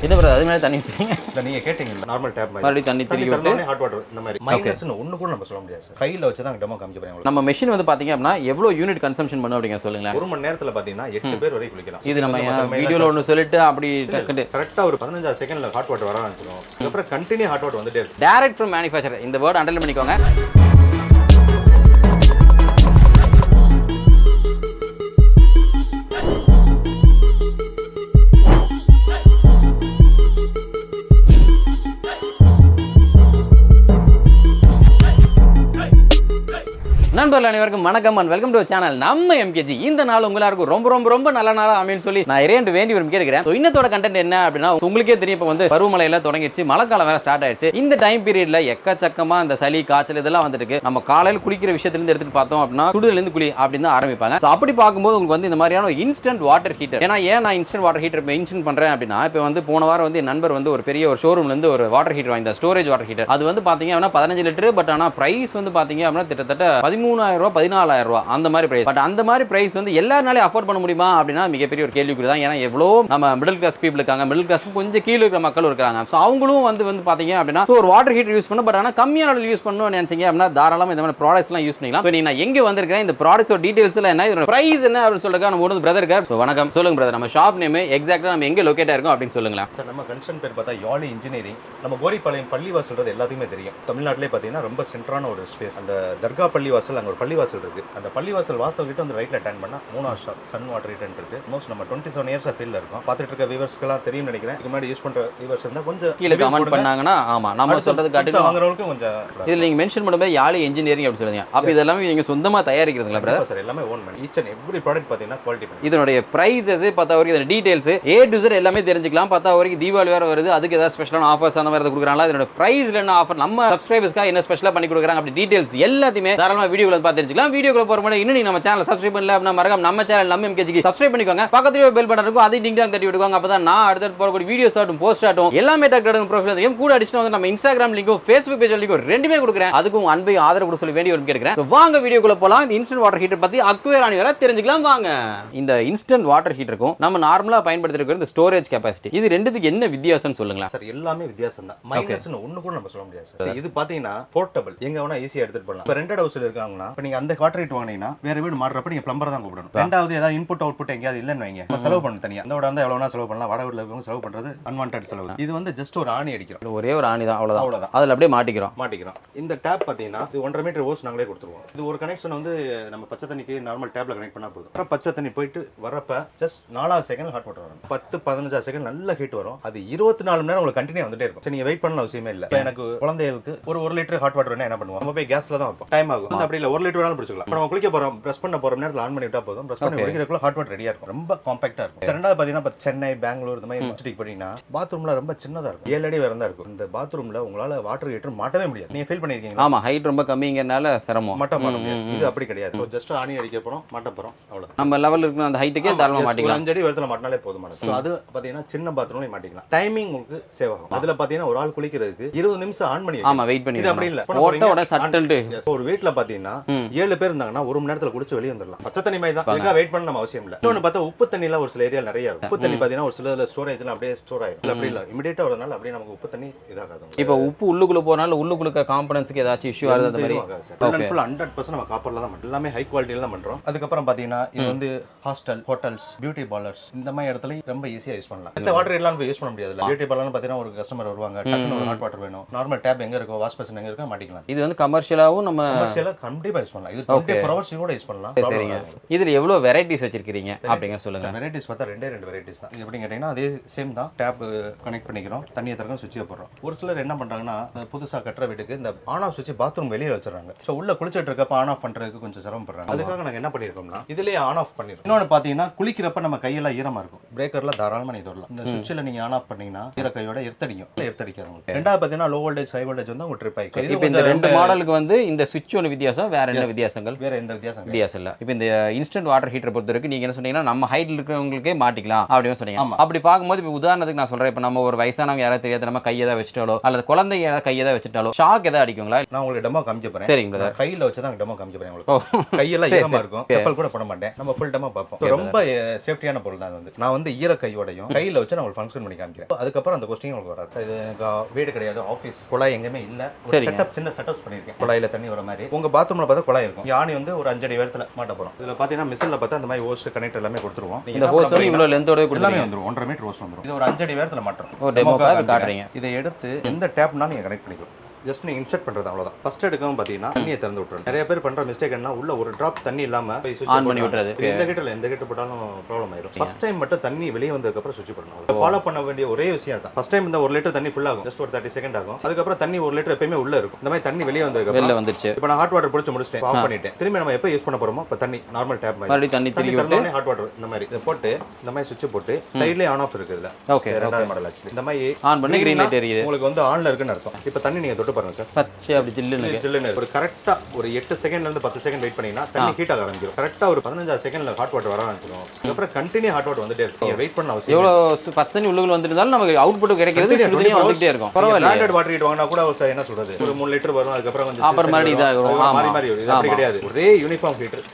என்ன ப்ரோ அது மேலே தண்ணி ஊற்றுறீங்க? நீங்க கேட்டீங்க நார்மல் டேப் மாதிரி மறுபடியும் தண்ணி திருப்பி விட்டு ஹாட் வாட்டர் இந்த மாதிரி மைனஸ்னு ஒன்று கூட நம்ம சொல்ல முடியாது சார். கையில் வச்சு தான் டெமோ காமிக்க போறேன். நம்ம மெஷின் வந்து பாத்தீங்க அப்படின்னா எவ்வளோ யூனிட் கன்சம்ஷன் பண்ணும் அப்படிங்க சொல்லுங்களேன். ஒரு மணி நேரத்தில் பார்த்தீங்கன்னா 8 பேர் வரை குளிக்கலாம். இது நம்ம வீடியோவில் ஒன்று சொல்லிட்டு அப்படி கரெக்டாக ஒரு 15 செகண்ட்ல ஹாட் வாட்டர் வர ஆரம்பிச்சிடும். அதுக்கப்புறம் கண்டினியூ ஹாட் வாட்டர் வந்துட்டே இருக்கும். டைரக்ட் ஃப்ரம் மேனுஃபேக்சரர் இந்த வேர்ட் அண்டர்லைன் பண்ணிக்கோங்க. நண்பர்கள் அனைவருக்கும் வணக்கம் அண்ட் வெல்கம் டு சேனல் நம்ம எம்கேஜி. இந்த நாள் உங்களுக்கு ரொம்ப ரொம்ப ரொம்ப நல்ல நாளா அப்படின்னு சொல்லி நான் இறையண்டு வேண்டி விரும்பி கேட்கிறேன். இன்னத்தோட கண்டென்ட் என்ன அப்படின்னா உங்களுக்கே தெரியும், இப்போ வந்து பருவமழையில தொடங்கிடுச்சு, மழைக்காலம் வேற ஸ்டார்ட் ஆயிடுச்சு. இந்த டைம் பீரியட்ல எக்கச்சக்கமா இந்த சளி காய்ச்சல் இதெல்லாம் வந்துருக்கு. நம்ம காலையில் குளிக்கிற விஷயத்துல இருந்து எடுத்துட்டு பார்த்தோம் அப்படின்னா சுடுதல இருந்து குளி அப்படின்னு தான் ஆரம்பிப்பாங்க. அப்படி பார்க்கும்போது உங்களுக்கு வந்து இந்த மாதிரியான இன்ஸ்டன்ட் வாட்டர் ஹீட்டர். ஏன்னா ஏன் நான் இன்ஸ்டன்ட் வாட்டர் ஹீட்டர் மென்ஷன் பண்றேன் அப்படின்னா, இப்போ வந்து போன வாரம் வந்து என் நண்பர் வந்து ஒரு பெரிய ஒரு ஷோரூம்ல இருந்து ஒரு வாட்டர் ஹீட்டர் வாங்கி, ஸ்டோரேஜ் வாட்டர் ஹீட்டர். அது வந்து பாத்தீங்க அப்படின்னா 15 லிட்டர். பட் ஆனா பிரைஸ் வந்து பாத்தீங்க அப்படின்னா கிட்டத்தட்ட 13,000 ரூபாய் 14,000 ரூபாய் அந்த மாதிரி பிரைஸ். பட் அந்த மாதிரி பிரைஸ் வந்து எல்லாருனாலே அஃபோர்ட் பண்ண முடியுமா அப்படின்னா மிகப்பெரிய ஒரு கேள்விக்குறி தான். ஏன்னா எவ்வளோ நம்ம மிடில் கிளாஸ் பீப்புள் இருக்காங்க, மிடில் கிளாஸ் கொஞ்சம் கீழே இருக்கிற மக்கள் இருக்காங்க. ஸோ அவங்களும் வந்து பாத்தீங்க அப்படின்னா ஒரு வாட்டர் ஹீட்டர் யூஸ் பண்ணணும். பட் ஆனால் கம்மியான யூஸ் பண்ணணும்னு நினைச்சீங்க அப்படின்னா தாராளமாக இந்த மாதிரி ப்ராடக்ட்ஸ் எல்லாம் யூஸ் பண்ணிக்கலாம். இப்போ நான் எங்க வந்திருக்கேன், இந்த ப்ராடக்ட்ஸோட டீடைல்ஸ் எல்லாம் என்ன, இதோட பிரைஸ் என்ன அப்படின்னு சொல்லுங்க. நம்ம ஒரு பிரதர் இருக்கார். ஸோ வணக்கம், சொல்லுங்க பிரதர், நம்ம ஷாப் நேம் எக்ஸாக்டா நம்ம எங்க லொகேட் ஆயிருக்கோம் அப்படின்னு சொல்லுங்களேன். சார் நம்ம கன்ஸ்ட்ரக்ஷன் பேர் பார்த்தா யாலி இன்ஜினியரிங். நம்ம கோரிப்பாளையம் பள்ளிவாசல்றது எல்லாத்துக்குமே தெரியும். தமிழ்நாட்டிலே பார்த்தீங்கன்னா ரொம்ப சென்ட்ரான ஒரு ஸ்பேஸ். அந்த தர்கா பள்ளிவாசல், அங்கே ஒரு பள்ளிவாசல் இருக்கு. அந்த பள்ளிவாசல் வாசல் கிட்ட வந்து ரைட்ல டர்ன் பண்ணா 3 ஷாப் சன் வாட்டர் ஹீட்டர் இருக்கு. மோஸ்ட் நம்ம 27 இயர்ஸ் ஃபீல்ட்ல இருக்கோம். பார்த்துட்டு இருக்க வியூவர்ஸ்க்குலாம் தெரியும் நினைக்கிறேன். இதுக்கு முன்னாடி யூஸ் பண்ற வியூவர்ஸ் இருந்தா கொஞ்சம் கீழே கமெண்ட் பண்ணாங்கன்னா ஆமா நம்ம சொல்றது காட்டி வாங்குறவங்களுக்கு கொஞ்சம் இதுல நீங்க மென்ஷன் பண்ணும்போது யாலி இன்ஜினியரிங் அப்படி சொல்லுங்க. அப்ப இதெல்லாம் நீங்க சொந்தமா தயாரிக்கிறீங்களா பிரதர்? சார் எல்லாமே ஓன் பண்ணி ஈச் அண்ட் எவ்ரி ப்ராடக்ட் பாத்தீங்கன்னா குவாலிட்டி பண்ணி. இதனுடைய பிரைஸஸ் பார்த்தா வரைக்கும் இதோட டீடைல்ஸ் A to Z எல்லாமே தெரிஞ்சுக்கலாம். பார்த்தா வரைக்கும் தீபாவளி வேற வருது, அதுக்கு ஏதாவது ஸ்பெஷலான ஆஃபர்ஸ் அந்த மாதிரி கொடுக்குறாங்களா, இதோட பிரைஸ்ல என்ன ஆஃபர், நம்ம சப்ஸ்கிரைபர்ஸ்க்காக என்ன ஸ்பெஷலா பண்ணி கொடுக்குறாங்க அப்படி டீடைல்ஸ் எல்லாத்தையுமே தாராளமா வீடியோல பார்த்து தெரிஞ்சுக்கலாம். வீடியோக்குள்ள போற முன்னாடி இன்னும் நம்ம சேனலை சப்ஸ்கிரைப் பண்ணல அப்படின்னா மறக்காம நம்ம சேனல் நம்ம MKG சப்ஸ்கிரைப் பண்ணிக்கோங்க. பக்கத்துல பெல் பட்டன் இருக்கும், அதை டிங் டாங் தட்டி விட்டுக்கோங்க. அப்பதான் நான் அடுத்து போறக்கூடிய வீடியோஸ் ஆட்டும் போஸ்ட் ஆட்டும் எல்லாமே டக் டக் ப்ரொஃபைல் தெரியும். கூட அடிஷனல் வந்து நம்ம இன்ஸ்டாகிராம் லிங்கும் Facebook பேஜ் லிங்கும் ரெண்டுமே கொடுக்குறேன். அதுக்கும் அன்பை ஆதரவு கூட சொல்லி வேண்டி ஒரு கேட்கிறேன். சோ வாங்க வீடியோக்குள்ள போலாம். இந்த இன்ஸ்டன்ட் வாட்டர் ஹீட்டர் பத்தி அக்வேர் ஆனி வர தெரிஞ்சுக்கலாம் வாங்க. இந்த இன்ஸ்டன்ட் வாட்டர் ஹீட்டருக்கும் நம்ம நார்மலா பயன்படுத்திருக்கிற இந்த ஸ்டோரேஜ் கெபாசிட்டி, இது ரெண்டுத்துக்கு என்ன வித்தியாசம்னு சொல்லுங்களா சார்? எல்லாமே வித்தியாசம் தான். மைனஸ்னு ஒண்ணு கூட நம்ம சொல்ல முடியாது சார். இது பாத்தீங்கன்னா போர்ட்டபிள், எங்க வேணா ஈஸியா எடுத்துட்டு போலாம். இப்போ ரெண்டட் ஹவுஸ்ல இருக்காங்கன்னா இப்ப நீங்க அந்த வாட்டர் ஹீட்டர் வாங்குனீங்கன்னா வேற வீடு மாற்றப்ப நீங்க பிளம்பர் தான் கூப்பிடணும். ரெண்டாவது ஏதாவது இன்புட் அவுட்புட் எங்கேயாவது இல்லன்னு வைங்க, செலவு பண்ண தனியா. அந்த விட எவ்வளவு வேணா செலவு பண்ணலாம். வாடகை வீட்டுல இருக்கவங்க செலவு பண்றது அன்வான்டட் செலவு. இது வந்து ஜஸ்ட் ஒரு ஆணி அடிக்கிறோம், ஒரே ஒரு ஆணி தான், அவ்வளவுதான். அதுல அப்படியே மாட்டிக்கிறோம். இந்த டேப் பாத்தீங்கன்னா இது 1.5 மீட்டர் ஹோஸ் நாங்களே கொடுத்துருவோம். இது ஒரு கனெக்ஷன் வந்து நம்ம பச்சை தண்ணிக்கு நார்மல் டேப்ல கனெக்ட் பண்ணா போதும். பச்சை தண்ணி போயிட்டு வரப்ப ஜஸ்ட் 4 செகண்ட் ஹாட் வாட்டர் வரும். 10-15 செகண்ட் நல்ல ஹீட் வரும். அது 24 மணி நேரம் உங்களுக்கு கண்டினியூ வந்துட்டே இருக்கும். நீங்க வெயிட் பண்ண அவசியமே இல்ல. எனக்கு குழந்தைகளுக்கு ஒரு 1 லிட்டர் ஹாட் வாட்டர் வேணா என்ன பண்ணுவோம், நம்ம போய் கேஸ்ல தான் வைப்போம், டைம் ஆகும். அப்படி இல்ல 1 லிட்டர் வேணாலும் பிடிச்சிக்கலாம். நம்ம குளிக்க போறோம், பிரஷ் பண்ண போற நேரத்துல ஆன் பண்ணி விட்டா போதும். பிரஷ் பண்ணி குளிக்கிறதுக்குள்ள ஹாட் வாட்டர் ரெடியா இருக்கும். ரொம்ப காம்பாக்டா இருக்கும். ரெண்டாவது பாத்தீங்கன்னா சென்னை, பெங்களூர் இந்த மாதிரி சிட்டிக்கு போனீங்கன்னா பாத்ரூம்ல ரொம்ப சின்னதா இருக்கும், 7 அடி வரை தான் இருக்கும். இந்த பாத்ரூம்ல உங்களால வாட்டர் ஹீட்டர் மாட்டவே முடியாது. நீங்க ஃபீல் பண்ணிருக்கீங்களா? ஆமா, ஹைட் ரொம்ப கம்மிங்கறனால சிரமம், மாட்ட முடியாது. இது அப்படி கிடையாது. சோ ஜஸ்ட் ஆணி அடிக்க போறோம், மாட்ட போறோம், அவ்வளவுதான். நம்ம லெவல்ல இருக்கிற அந்த ஹைட்டுக்கே தாராளமா மாட்டிக்கலாம். 5 அடி வரதுல மாட்டினாலே போதுமானது. சோ அது பாத்தீங்கன்னா சின்ன பாத்ரூம்ல மாட்டிக்கலாம். டைமிங் உங்களுக்கு சேவ் ஆகும். அதுல பாத்தீங்கன்னா ஒரு ஆள் குளிக்கிறதுக்கு 20 நிமிஷம் ஆன் பண்ணி, ஆமா வெயிட் பண்ணி. இது அப்படி இல்ல, போட்டோட சட்டன்ட். ஒரு வீட்ல பாத்தீங்கன்னா 7 பேர் இருந்தாங்கன்னா 1 மணி நேரத்துல குடிச்சு வெளிய வந்துடலாம். பச்சை தண்ணி மாதிரி தான், இதுக்காக வெயிட் பண்ண நம்ம அவசியம் இல்ல. இன்னொன்னு பார்த்தா உப்பு தண்ணில ஒரு சில ஏரியா நிறைய இருக்கும். உப்பு தண்ணி பாத்தீங்கன்னா ஒரு சில ஸ்டோரேஜ்ல அப்படியே ஸ்டோர் ஆயிடும். அப்படி இல்ல, இமிடியேட்டா வரதுனால அப்படியே நமக்கு உப்பு தண்ணி இதாகாது. இப்போ உப்பு உள்ளுக்குள்ள போறனால உள்ளுக்குள்ள காம்பனன்ட்ஸ்க்கு ஏதாச்சும் இஷ்யூ ஆகுது அந்த மாதிரி? ஃபுல் 100% நம்ம காப்பர்ல தான் பண்றோம். எல்லாமே ஹை குவாலிட்டில தான் பண்றோம். அதுக்கு அப்புறம் பாத்தீங்கன்னா இது வந்து ஹாஸ்டல், ஹோட்டல்ஸ், பியூட்டி பார்லர்ஸ் இந்த மாதிரி இடத்துல ரொம்ப ஈஸியா யூஸ் பண்ணலாம். இந்த வாட்டர் எல்லாம் யூஸ் பண்ண முடியாது. பியூட்டி பார்லர்னு பாத்தீங்கன்னா ஒரு கஸ்டமர் வருவாங்க, டக்குனு ஒரு ஹாட் வாட்டர் வேணும், நார்மல் டேப் எங்க இருக்கோ, வாஷ் பேசின் எங்க இருக்கோ மாட்டிக்கலாம். இது வந்து கமர்ஷியலாவும் நம்ம கமர்ஷியலா கண்டிப்பா யூஸ் பண்ணலாம். இது 24 ஹவர்ஸ் கூட யூஸ் பண்ணலாம். சரிங்க. இதுல எவ்வளவு வெரைட்டிஸ் வச்சிருக்கீங்க அப்படிங்க சொல்லுங்க. வெரைட்டிஸ் பார்த்தா 2 வெரைட்டிஸ் தான். இது எப்படி கேட்டீங்கன்னா அதே சேம் தான். டேப் கனெக்ட் பண்ணிக்கிறோம், தண்ணியை திறக்கும், சுவிட்ச் போடுறோம். ஒரு சிலர் என்ன பண்றாங்கன்னா புதுசா கட்டுற வீட்டுக்கு இந்த ஆன் ஆஃப் சுவிட்ச் பாத்ரூம் வெளியில வச்சிடறாங்க. சோ உள்ள குளிச்சிட்டு இருக்கப்ப ஆன் ஆஃப் பண்றதுக்கு கொஞ்சம் சிரமப்படுறாங்க. அதுக்காக நாங்க என்ன பண்ணிருக்கோம்னா இதுலயே ஆன் ஆஃப் பண்ணிருக்கோம். இன்னொன்னு பாத்தீங்கன்னா குளிக்கிறப்ப நம்ம கையெல்லாம் ஈரமா இருக்கும், பிரேக்கர்ல தாராளமா நீங்க தொடலாம். இந்த சுவிட்ச்ல நீங்க ஆன் ஆஃப் பண்ணீங்கன்னா ஈர கையோட எர்த்தடிக்காது. ரெண்டாவது பாத்தீங்கன்னா லோ வோல்டேஜ், ஹை வோல்டேஜ் வந்து உங்க ட்ரிப் ஆயிடும். இப்போ இந்த ரெண்டு மாடலுக்கு வந்து இந்த சுவிட்ச் ஒன்னு வித்தியாசம், வேற வேற என்ன வித்தியாசங்கள்? வேற எந்த வித்தியாசம் இல்ல. இப்போ இந்த இன்ஸ்டன்ட் வாட்டர் ஹீட்டர் பொறுத்த வரைக்கும் நீங்க என்ன சொன்னீங்கன்னா நம்ம ஹைட்ல இருக்கிறவங்களுக்கே மாட்டிக்கலாம் அப்படின்னு சொன்னீங்க. அப்படி பார்க்கும்போது இப்போ உதாரணத்துக்கு நான் சொல்றேன், இப்போ நம்ம ஒரு வயசானவங்க யாராவது தெரியாத நம்ம கையை தான் வச்சுட்டாலோ அல்லது குழந்தை யாராவது கையை தான் வச்சுட்டாலோ ஷாக் ஏதாவது அடிக்குங்களா? நான் உங்களுக்கு டெமோ காமிக்க போறேன். சரிங்க பிரதர். கையில வச்சு தான் டெமோ காமிக்க போறேன் உங்களுக்கு. கையெல்லாம் ஈரமா இருக்கும், செப்பல் கூட போட மாட்டேன். நம்ம ஃபுல் டெமோ பார்ப்போம். ரொம்ப சேஃப்டியான பொருள் தான் வந்து. நான் வந்து ஈர கையோடையும் கையில வச்சு நான் உங்களுக்கு ஃபங்க்ஷன் பண்ணி காமிக்கிறேன். அதுக்கப்புறம் அந்த கொஸ்டின் உங்களுக்கு வராது. இது எனக்கு வீடு கிடையாது, ஆஃபீஸ். குழாய் எங்கேயுமே இல்ல. ஒரு செட்டப், சின்ன செட்டப்ஸ் பண்ணிருக்கேன். குழாயில தண்ணி வர மாதிரி. உங்க பாத்ரூம்ல பார்த்தா குழாய் இருக்கும். யானி வந்து ஒரு 5 அடி உயரத்துல மாட்ட போறோம். இதுல பாத்தீங்கன்னா மிஷின்ல பார்த்தா அந்த மாதிரி ஹோஸ் கனெக்டர் எல்லாமே கொடுத்துருவோம். இந்த ஹோஸ் வந்து இவ்வளவு லென்த்தோட எல்லாமே வந்துரும். 1.5 மீட்டர் ஹோஸ் வந்துரும். இது ஒரு 5 அடி உயரத்துல மாட்டோம். ஒரு டெமோக்காக காட்டுறீங்க. இதை எடுத்து எந்த டேப்னாலும் நீங்க கனெக்ட் பண்ணிக்கலாம். ஜஸ்ட் நீங்க இன்சர்ட் பண்றது அவ்வளவுதான். ஃபர்ஸ்ட் எடுக்கவும் பாத்தீங்கன்னா தண்ணியை திறந்து விட்டுறோம். நிறைய பேர் பண்ற மிஸ்டேக் என்ன, உள்ள ஒரு டிராப் தண்ணி இல்லாம ஆன் பண்ணி விட்டுறது. எந்த கிட்ட போட்டாலும் ப்ராப்ளம் ஆயிடும். ஃபர்ஸ்ட் டைம் மட்டும் தண்ணி வெளியே வந்ததுக்கு அப்புறம் சுவிட்ச் பண்ணணும். ஃபாலோ பண்ண வேண்டிய ஒரே விஷயம் தான். ஃபர்ஸ்ட் டைம் இந்த 1 லிட்டர் தண்ணி ஃபுல் ஆகும். ஜஸ்ட் ஒரு 30 செகண்ட் ஆகும். அதுக்கப்புறம் தண்ணி 1 லிட்டர் எப்பயுமே உள்ள இருக்கும். இந்த மாதிரி தண்ணி வெளியே வந்ததுக்கு வெளில வந்துருச்சு. இப்போ நான் ஹாட் வாட்டர் பிடிச்சு முடிச்சிட்டேன், ஆஃப் பண்ணிட்டேன். திரும்பி நம்ம எப்போ யூஸ் பண்ண போறோமோ அப்ப தண்ணி நார்மல் டேப் மாதிரி தண்ணி திருப்பி விட்டு ஹாட் வாட்டர் இந்த மாதிரி இதை போட்டு இந்த மாதிரி சுவிட்ச் போட்டு சைடுல ஆன் ஆஃப் இருக்குதுல. ஓகே, ரெண்டாவது மாடல் ஆக்சுவலி. இந்த மாதிரி ஆன் பண்ணி கிரீன் லைட் எரியுது. உங்களுக்கு வந்து ஆன்ல இருக்குன்னு அர்த்தம். இப்போ தண்ணி நீங்க தொட்டு பாருங்க சார். பச்சை அப்படி ஜில்லுன்னு ஒரு கரெக்டா ஒரு 8 செகண்ட்ல இருந்து 10 செகண்ட் வெயிட் பண்ணீங்கன்னா தண்ணி ஹீட் ஆக ஆரம்பிக்கும். கரெக்டா ஒரு 15 செகண்ட்ல ஹாட் வாட்டர் வர ஆரம்பிச்சிடும். அதுக்கப்புறம் கண்டினியூ ஹாட் வாட்டர் வந்துட்டே இருக்கும். நீங்க வெயிட் பண்ண அவசியம். எவ்வளவு 10 தண்ணி உள்ளுக்குள்ள வந்துட்டாலும் நமக்கு அவுட்புட் கிடைக்கிறது சுடுதண்ணி வந்துட்டே இருக்கும். பரவாயில்லை. பிராண்டட் வாட்டர் ஹீட் வாங்கினா கூட ஒரு என்ன சொல்றது, ஒரு 3 லிட்டர் வரும். அதுக்கப்புறம் கொஞ்சம் அப்புறம் மாதிரி இதாகும். மாறி வரும். இது அப்படி கிடையாது. ஒரே யூனிஃபார்ம் ஹீட்டர்.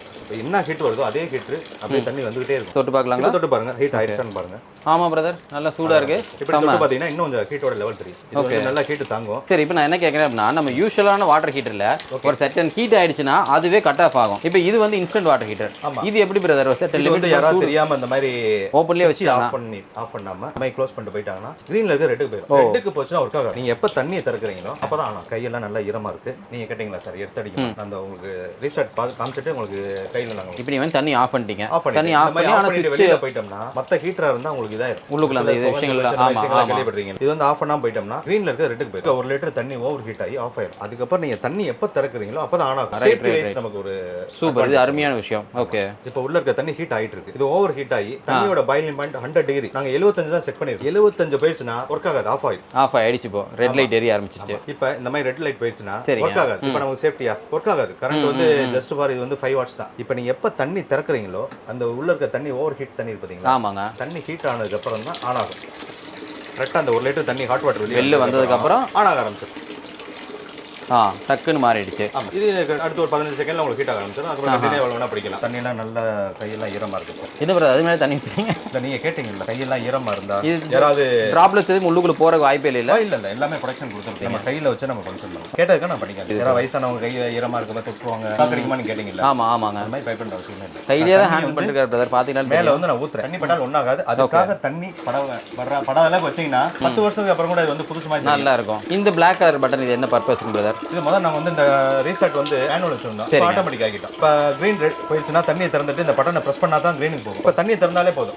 என்ன ஹீட் வருதோ அதே ஹீட்டர் அப்படியே தண்ணி வந்துகிட்டே இருக்கும். தொட்டு பார்க்கலாங்களா? தொட்டு பாருங்க, ஹீட் ஆயிடுச்சான்னு பாருங்க. ஆமா பிரதர், நல்லா சூடா இருக்கு. இப்போ தொட்டு பாத்தீங்கன்னா இன்னும் கொஞ்சம் ஹீட்டோட லெவல் தெரியும். இது வந்து நல்லா ஹீட் தாங்கும். சரி, இப்போ நான் என்ன கேட்கறேன் அப்படின்னா, நம்ம யூஷுவலான வாட்டர் ஹீட்டர்ல ஒரு செட்டன் ஹீட் ஆயிடுச்சுன்னா அதுவே கட் ஆஃப் ஆகும். இப்போ இது வந்து இன்ஸ்டன்ட் வாட்டர் ஹீட்டர். இது எப்படி பிரதர் செட்டன் லிமிட் யாராவது தெரியாம இந்த மாதிரி ஓபன்லயே வச்சு ஆஃப் பண்ணாம மை க்ளோஸ் பண்ணிட்டு போயிட்டாங்கன்னா கிரீன்ல இருக்க ரெட்டுக்கு போயிடும். ரெட்டுக்கு போச்சுன்னா ஒர்க் ஆகும். நீங்க எப்ப தண்ணியை திறக்குறீங்களோ அப்பதான் ஆனா கையெல்லாம் நல்லா ஈரமா இருக்கு. நீங்க கேட்டீங்களா சார் எடுத்து அடிக்கணும், அந்த உங்களுக்கு ரீசெட் காமிச்சிட்டு உங்களுக்கு கையில நாங்க இப்போ நீங்க தண்ணி ஆஃப் பண்ணிட்டீங்க. தண்ணி ஆஃப் பண்ணி ஆனா சுவிட்ச் வெளிய போய்ட்டோம்னா மத்த ஹீட்டரா இருந்தா உங்களுக்கு இதாயிரும். உள்ளுக்குள்ள அந்த விஷயங்கள் கேள்விப்படுறீங்க. இது வந்து ஆஃப் பண்ணாம போய்ட்டோம்னா கிரீன்ல இருக்க ரெட்டுக்கு போயிடும். 1 லிட்டர் தண்ணி ஓவர் ஹீட் ஆகி ஆஃப் ஆயிரும். அதுக்கு அப்புறம் நீங்க தண்ணி எப்ப திறக்குறீங்களோ அப்பதான் ஆன் ஆகும். சேஃப்டி வைஸ் நமக்கு ஒரு சூப்பர், இது அருமையான விஷயம். ஓகே, இப்போ உள்ள இருக்க தண்ணி ஹீட் ஆயிட்டு இருக்கு. இது ஓவர் ஹீட் ஆகி தண்ணியோட பாயிலிங் பாயிண்ட் 100 டிகிரி. நாங்க 75 தான் செட் பண்ணிருக்கோம். 75 போயிடுச்சுனா ஒர்க் ஆகாது, ஆஃப் ஆயிடும். ஆஃப் ஆயிடுச்சு. இப்போ ரெட் லைட் எரிய ஆரம்பிச்சிருச்சு. இப்போ இந்த மாதிரி ரெட் லைட் போயிடுச்சுனா ஒர்க் ஆகாது. இப்போ நமக்கு சேஃப்டியா ஒர்க் ஆகாது. கரண்ட் வந்து ஜஸ்ட் ஃபார் இது வந்து 5 வாட்ஸ் தான். இப்போ நீங்க எப்ப தண்ணி திறக்குறீங்களோ அந்த உள்ள இருக்க தண்ணி ஓவர் ஹீட் தண்ணி இருப்பீங்களா? ஆமாங்க. தண்ணி ஹீட் ஆனதுக்கு அப்புறம் தான் ஆன் ஆகும். கரெக்டா அந்த 1 லிட்டர் தண்ணி ஹாட் வாட்டர் வெளில வந்ததுக்கு அப்புறம் ஆன் ஆக ஆரம்பிச்சிடும். டக்குன்னு மாறிடுச்சு. இது அடுத்து ஒரு 15 செகண்ட்ல உங்களுக்கு ஹீட் ஆக ஆரம்பிச்சிடும். அதுக்கு தண்ணி எவ்வளவு வேணா பிடிக்கலாம். தண்ணிலாம் நல்லா கையெல்லாம் ஈரமா இருக்கு சார். என்ன பிரதர் அது மேல தண்ணி ஊத்துறீங்க? இல்ல நீங்க கேட்டீங்கல்ல கையெல்லாம் ஈரமா இருந்தா யாராவது டிராப்லெட்ஸ் எதுவும் உள்ளுக்குள்ள போற வாய்ப்பே இல்ல. இல்ல எல்லாமே ப்ரொடெக்ஷன் கொடுத்துருக்கோம். நம்ம கையில வச்சு நம்ம பண்ணலாம். கேட்டதுக்கு நான் பண்ணிக்கிறேன். யாராவது வயசானவங்க கை ஈரமா இருக்கறத தொட்டுவாங்க. பாக்குறீங்கமா நீங்க கேட்டீங்கல்ல? ஆமாங்க. அந்த மாதிரி பயப்பட அவசியம் இல்ல. கையிலே தான் ஹேண்டில் பண்ணிருக்காரு பிரதர். பாத்தீங்கன்னா மேல வந்து நான் ஊத்துறேன். தண்ணி பட்டால் ஒண்ணாகாது. அதுக்காக தண்ணி படாதல வச்சீங்கன்னா 10 வருஷத்துக்கு அப்புறம் கூட இது வந்து புதுசு மாதிரி நல்லா இருக்கும். இந்த Black கலர் பட்டன் இது என்ன பர்பஸ்க்கு பிரதர்? இது முதல்ல நாங்க வந்து ரீசெட் வந்து மேனுவல் வச்சிருந்தோம். ஆட்டோமேட்டிக் ஆகிட்டோம். இப்போ கிரீன் ரெட் போயிடுச்சுன்னா தண்ணியை திறந்துட்டு இந்த பட்டனை பிரஸ் பண்ணா தான் கிரீனுக்கு போகும். இப்போ தண்ணியை திறந்தாலே போதும்.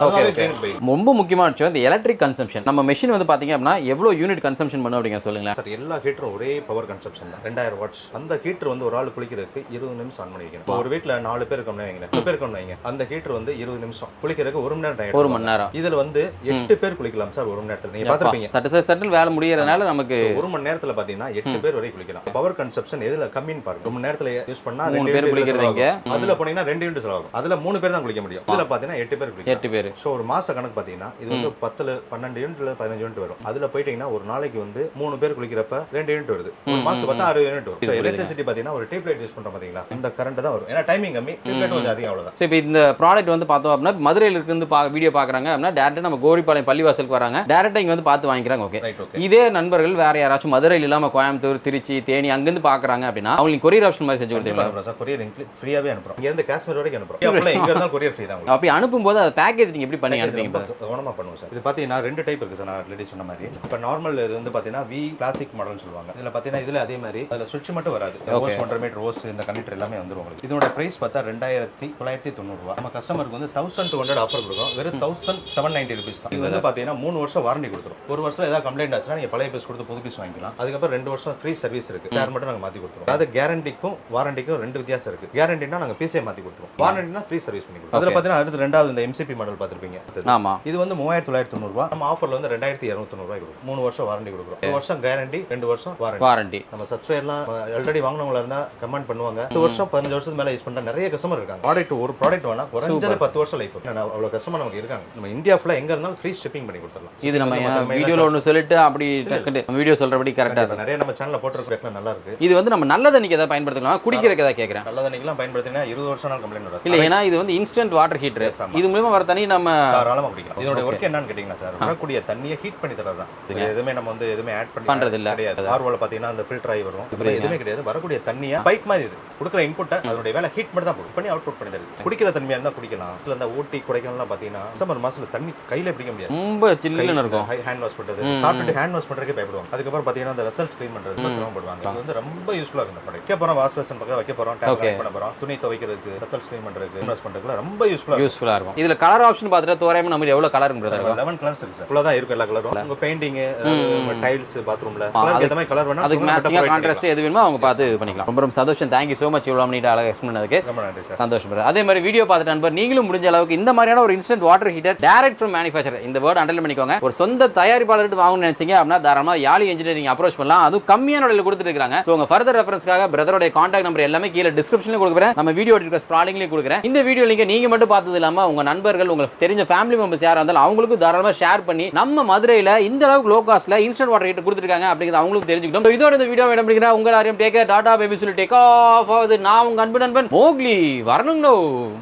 ரொம்ப முக்கியமான விஷயம் இந்த எலக்ட்ரிக் கன்சம்ஷன். நம்ம மெஷின் வந்து பாத்தீங்க அப்படின்னா எவ்வளவு யூனிட் கன்சம்ஷன் பண்ணும் அப்படிங்க சொல்லுங்களேன் சார். எல்லா ஹீட்டரும் ஒரே பவர் கன்சம்ஷன் தான். 2000 வாட்ஸ். அந்த ஹீட்டர் வந்து ஒரு ஆள் குளிக்கிறதுக்கு 20 நிமிஷம் ஆன் பண்ணி வைக்கணும். இப்போ ஒரு வீட்டில் 4 பேர் இருக்கோம்னு வைங்க, 2 பேர் இருக்கோம்னு வைங்க, அந்த ஹீட்டர் வந்து 20 நிமிஷம் குளிக்கிறதுக்கு 1 மணி நேரம் டைம். 1 மணி நேரம். இதுல வந்து 8 பேர் குளிக்கலாம் சார் 1 மணி நேரத்துல. நீங்க பாத்துருப்பீங்க. சட்டு வேலை முடியறதுனால நமக்கு 1 மணி நேரத்துல பாத்தீங்கன்னா 8 பேர் வரை குளிக்கலாம். பவர் கன்சம்ஷன் எதுல கம்மின்னு பாருங்க. 1 மணி நேரத்துல யூஸ் பண்ணா 2 பேர் குளிக்கிறீங்க. அதுல போனீங்கன்னா 2 யூனிட் செலவாகும். அதுல 3 பேர் தான் குளிக்க முடியும். இதுல பாத்தீங்கன்னா 8 பேர் குளிக்கலாம். 8 பேர். சோ ஒரு மாச கணக்கு பாத்தீங்கன்னா இது வந்து 10 12 யூனிட்ல 15 யூனிட் வரும். அதுல போயிட்டீங்கன்னா ஒரு நாளைக்கு வந்து 3 பேர் குளிக்கிறப்ப 2 யூனிட் வருது. ஒரு மாசத்துக்கு பார்த்தா 6 யூனிட் வரும். சோ எலக்ட்ரிசிட்டி பாத்தீங்கன்னா ஒரு டியூப் லைட் யூஸ் பண்றோம் பாத்தீங்களா, அந்த கரண்ட் தான் வரும். ஏன்னா டைமிங் கம்மி, டியூப் லைட் கொஞ்சம் அதிகம் அவ்வளவுதான். சோ இப்போ இந்த ப்ராடக்ட் வந்து பார்த்தோம் அப்படின்னா மதுரையில இருந்து வீடியோ பாக்குறாங்க அப்படின்னா டேரக்டா நம்ம கோரிப்பாளையம் பள்ளிவாசலுக்கு வராங்க. டேரக்டா இங்க வந்து பார்த்து வாங்கிக்கிறாங்க. ஓகே. இதே நண்பர்கள் வேற யாராச்சும் மதுரையில் இல்லாம கோயம்புத்தூர், திருச்சி, தேனி அங்கிருந்து பாக்குறாங்க அப்படின்னா அவங்களுக்கு கொரியர் ஆப்ஷன் மாதிரி செஞ்சு கொடுத்துருவாங்க சார். கொரியர் ஃப்ரீயாவே அனுப்புறோம். இங்க இருந்து காஷ்மீர் வரைக்கும் அனுப்புறோம். எங்க இருந்தாலும் கொரியர் ஃப்ரீ தான். அப்படி அனுப்பும்போது அது பேக்கேஜ் நீங்க எப்படி பண்ணி அனுப்புவீங்க? கவனமா பண்ணுவோம் சார். இது பாத்தீங்கன்னா 2 டைப் இருக்கு சார். நான் ஆல்ரெடி சொன்ன மாதிரி இப்போ நார்மல் இது வந்து பாத்தீங்கன்னா வி கிளாசிக் மாடல்னு சொல்லுவாங்க. இதுல பாத்தீங்கன்னா இதுல அதே மாதிரி அதுல சுவிட்ச் மட்டும் வராது. ஹோஸ் 1.5 மீட்டர் ஹோஸ் இந்த கனெக்டர் எல்லாமே வந்துரும் உங்களுக்கு. இதோட பிரைஸ் பார்த்தா 2990 ரூபாய். நம்ம கஸ்டமருக்கு வந்து 1200 ஆஃபர் கொடுக்கும். வெறும் 1790 ரூபீஸ் தான். இது வந்து பாத்தீங்கன்னா 3 வருஷம் வாரண்டி கொடுத்துரும். ஒரு வருஷம் ஏதாவது கம்ப்ளைண்ட் ஆச்சுன்னா நீங்க பழைய பீஸ் கொடுத்து புது பீஸ் வாங்கிக்கலாம். அதுக்கப்புறம் 2 வருஷம் ஃப்ரீ சர்வீஸ் இருக்கு. இருக்கு. ஸ்பேர் மட்டும் நாங்க மாத்தி கொடுத்துருவோம். அதாவது கேரண்டிக்கும் வாரண்டிக்கும் ரெண்டு வித்தியாசம் இருக்கு. கேரண்டினா நாங்க பீஸே மாத்தி கொடுத்துருவோம். வாரண்டினா ஃப்ரீ சர்வீஸ் பண்ணி கொடுத்துருவோம். அதுல பாத்தீங்கன்னா அடுத்து ரெண்டாவது இந்த MCP மாடல் பாத்திருப்பீங்க. ஆமா. இது வந்து 3990 ரூபாய். நம்ம ஆஃபர்ல வந்து 2290 ரூபாய் கொடுக்குறோம். 3 வருஷம் வாரண்டி கொடுக்குறோம். 1 வருஷம் கேரண்டி, 2 வருஷம் வாரண்டி. நம்ம சப்ஸ்கிரைபர்லாம் ஆல்ரெடி வாங்குனவங்களா இருந்தா கமெண்ட் பண்ணுவாங்க. 10 வருஷம் 15 வருஷத்துக்கு மேல யூஸ் பண்ற நிறைய கஸ்டமர் இருக்காங்க. ஒரு ப்ராடக்ட் வேணா குறைஞ்சது 10 வருஷம் லைஃப். அவ்வளவு கஸ்டமர் நமக்கு இருக்காங்க. நம்ம இந்தியா ஃபுல்லா எங்க இருந்தாலும் ஃப்ரீ ஷிப்பிங் பண்ணி கொடுத்துறலாம். இது நம்ம வீடியோல ஒன்னு சொல்லிட்டு அப்படி டக்குனு வீடியோ சொல்றபடி கரெக்ட்டா இருக்கு. நிறைய நம்ம சேனல்ல போட்டுருக்கோம். நல்லா இருக்கு. இது வந்து நம்ம நல்ல தண்ணிக்கு ஏதாவது பயன்படுத்தலாம், குடிக்கிறதுக்கு ஏதாவது கேக்குறேன். நல்ல தண்ணிக்குலாம் பயன்படுத்தினா 20 வருஷம் கம்ப்ளைண்ட் வராது. இல்ல, ஏன்னா இது வந்து இன்ஸ்டன்ட் வாட்டர் ஹீட்டர். இது மூலமா வர தண்ணி நம்ம தாராளமா குடிக்கலாம். இதோட வர்க் என்னன்னு கேட்டிங்கன்னா சார், வரக்கூடிய தண்ணியை ஹீட் பண்ணி தரதான். எதுவுமே நம்ம வந்து எதுவுமே ஆட் பண்றது இல்ல. ஆர்வோல பாத்தீங்கன்னா அந்த ஃபில்டர் ஆகி வரும். இது எதுவுமே கிடையாது. வரக்கூடிய தண்ணியை பைப் மாதிரி இது கொடுக்குற இன்புட்டை அதோட வேலை ஹீட் மட்டும் தான் பண்ணி அவுட்புட் பண்ணி தருது. குடிக்கிற தண்ணியா இருந்தா குடிக்கலாம். இதுல இந்த ஊட்டி கொடைக்கானல்லாம் பாத்தீங்கன்னா டிசம்பர் மாசத்துல தண்ணி கையில பிடிக்க முடியாது. ரொம்ப சில்லுன்னு இருக்கும். ஹேண்ட் வாஷ் பண்றது, சாப்பிட்டு ஹேண்ட் வாஷ் பண்றதுக்கு பயப்படுவாங்க. அதுக்கப்புறம் பாத்தீங்கன்னா அந்த வெசல்ஸ் க்ளீன் பண்றது சிரமப்படுவாங்க. இது வந்து ரொம்ப யூஸ்ஃபுல்லா இருக்கு. நம்ம வைக்க போறோம், வாஷ் பேஷன் பக்கம் வைக்க போறோம், டேப் பண்ண போறோம், துணி துவைக்கிறதுக்கு, வெசல்ஸ் க்ளீன் பண்றதுக்கு, வாஷ் பண்றதுக்கு ரொம்ப யூஸ்ஃபுல்லா இருக்கும். இதுல கலர் ஆப்ஷன் பாத்துட்டா தோராயமா நம்ம எவ்வளவு கலர் இருக்கு? 11 கலர்ஸ் இருக்கு சார். ஃபுல்லா தான் இருக்கு எல்லா கலரும். உங்க பெயிண்டிங், டைல்ஸ், பாத்ரூம்ல கலர் ஏத்த மாதிரி கலர் வேணா அதுக்கு மேட்சிங்கா கான்ட்ராஸ்ட் எது வேணுமோ அவங்க பார்த்து இது பண்ணிக்கலாம். ரொம்ப ரொம்ப சந்தோஷம். Thank you so much இவ்வளவு நீட்டா அழகா எக்ஸ்பிளைன் பண்ணதுக்கு. ரொம்ப நன்றி சார். சந்தோஷம். அதே மாதிரி வீடியோ பார்த்துட்டு நண்பர் நீங்களும் முடிஞ்ச அளவுக்கு இந்த மாதிரியான ஒரு instant water heater direct from manufacturer இந்த வேர்ட் அண்டர்லைன் பண்ணிக்கோங்க. ஒரு சொந்த தயாரிப்பாளர்கிட்ட வாங்கணும்னு நினைச்சீங்க அப்படின்னா தாராளமா யாழி இன்ஜினியரிங் அப்ரோச் பண்ணலாம். அதுவும் கம்மியான விலையில கொடுத்துட்டு இருக்காங்க. சோ உங்க ஃபர்தர் ரெஃபரன்ஸ்க்காக பிரதரோட கான்டாக்ட் நம்பர் எல்லாமே கீழே டிஸ்கிரிப்ஷன்ல கொடுக்குறேன். நம்ம வீடியோ எடுக்கிற ஸ்க்ராலிங்லயே கொடுக்குறேன். இந்த வீடியோ லிங்க் நீங்க மட்டும் பார்த்தது இல்லாம உங்க நண்பர்கள், உங்களுக்கு தெரிஞ்ச ஃபேமிலி மெம்பர்ஸ் யாரா இருந்தாலும் அவங்களுக்கு தாராளமா ஷேர் பண்ணி நம்ம மதுரையில இந்த அளவுக்கு லோ காஸ்ட்ல இன்ஸ்டன்ட் வாட்டர் ஹீட்டர் கொடுத்துருக்காங்க அப்படிங்கிறது அவங்களுக்கு தெரிஞ்சுக்கிட்டோம். இதோட இந்த வீடியோ வேணும் அப்படிங்கிற உங்க எல்லாரையும் டேக் கேர், டாடா பேபி சொல்லி டேக் ஆஃப் ஆகுது. நான் உங்க அன்பு நண்பன் மோக்லி வரணுங்கோ.